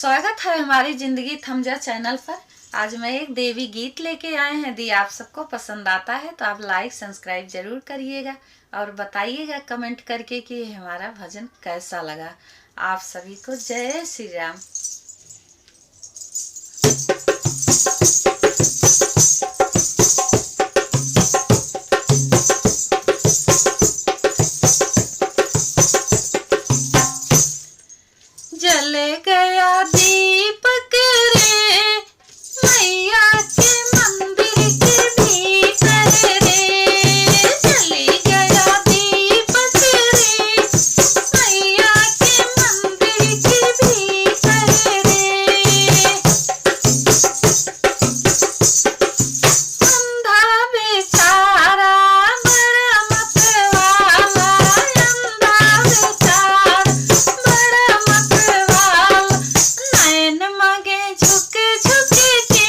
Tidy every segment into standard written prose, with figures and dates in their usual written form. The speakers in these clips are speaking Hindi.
स्वागत है हमारी जिंदगी थम जा चैनल पर। आज मैं एक देवी गीत लेके आए हैं। यदि आप सबको पसंद आता है तो आप लाइक सब्सक्राइब जरूर करिएगा और बताइएगा कमेंट करके कि हमारा भजन कैसा लगा। आप सभी को जय श्री राम। जल गया दीपक रे मैया के मंदिर के भीतर रे। जल गया दीपक रे मैया के मंदिर के भीतर रे। अंधा बेचारा बड़ा मतवाला, अंधा बेचारा बड़ा मतवाला, नैन मांगे झुक झुक के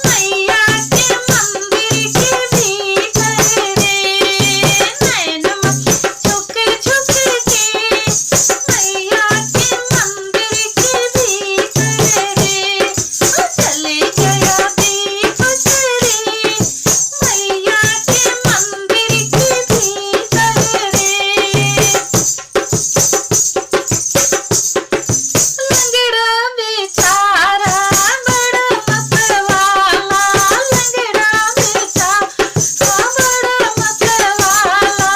मैया के मंदिर के भीतर रे। नैन मांगे झुक झुक के मैया के मंदिर के भीतर रे। चले गया दीपक रे मैया के मंदिर के भीतर रे। लंगड़ा बेचारा बड़ा मतवाला, लंगड़ा बेचारा बड़ा मतवाला,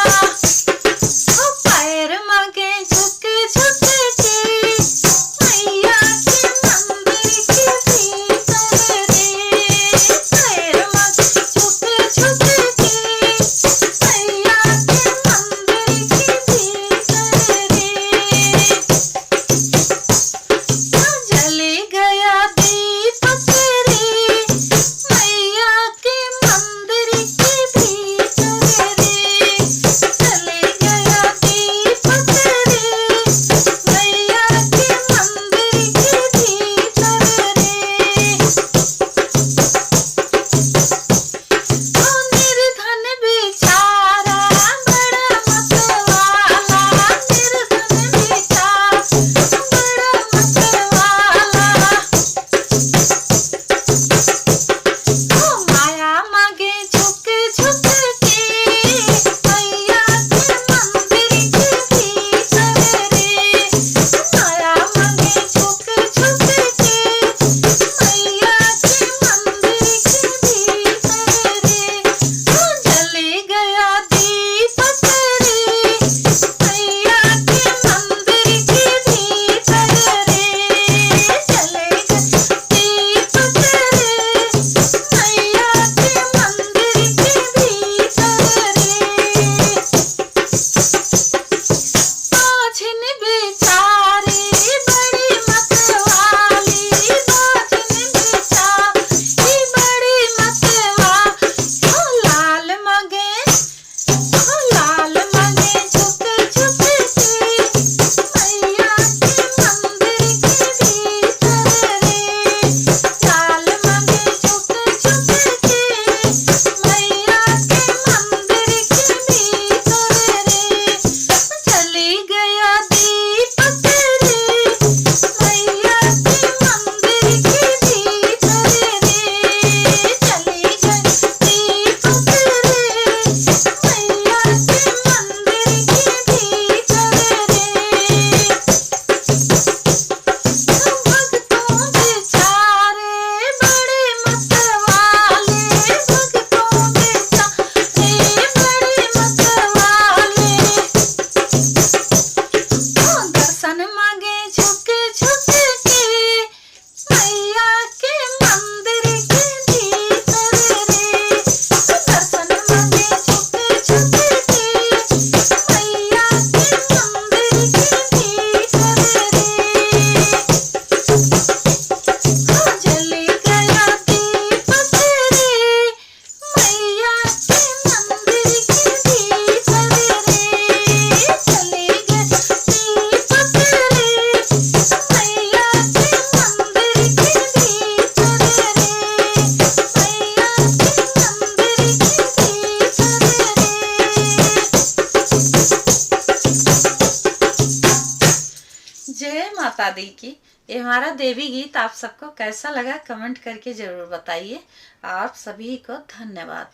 पैर मांगे झुक झुक के मैया के मंदिर के भीतर रे। पैर मांगे झुक झुक के मैया के मंदिर के भीतर रे। जल गया दीपक रे मैया के मंदिर के भीतर रे। जल गया दीपक रे मैया के मंदिर के भीतर रे। निर्धन बेचारा बड़ा मतवाला, निर्धन बेचारा बड़ा मतवाला, माया मांगे झुक झुक के मैया के मंदिर के भीतर रे। माया मांगे झुक झुक के मैया के मंदिर के भीतर रे। जल गया दीपक रे मैया के मंदिर के भीतर रे। जल गया दीपक रे मैया के मंदिर के भीतर रे। बाझिन बेचारी बड़ी मतवाली, बाझिन बेचारी बड़ी मतवाली, लाल मांगे झुक झुक के मैया के मंदिर के भीतर रे। लाल मांगे झुक झुक के मैया के मंदिर के भीतर रे। चली गया दीपक रे मैया के मंदिर के भीतर रे। चली गया दीपक रे मैया के मंदिर के भीतर रे। भक्तों बेचारे बड़े मतवाले, भक्तों बेचारे बड़े मतवाले, दर्शन मांगे झुक झुक के मैया के मंदिर के भीतर रे। दर्शन मांगे झुक झुक के मैया के मंदिर के भीतर रे। जल गया दीपक रे मैया के मंदिर के भीतर रे। चल गया दीपक रे मैया के मंदिर के भीतर रे। मैया के मंदिर के भीतर रे। जय माता दी की। ये हमारा देवी गीत आप सबको कैसा लगा कमेंट करके ज़रूर बताइए। आप सभी को धन्यवाद।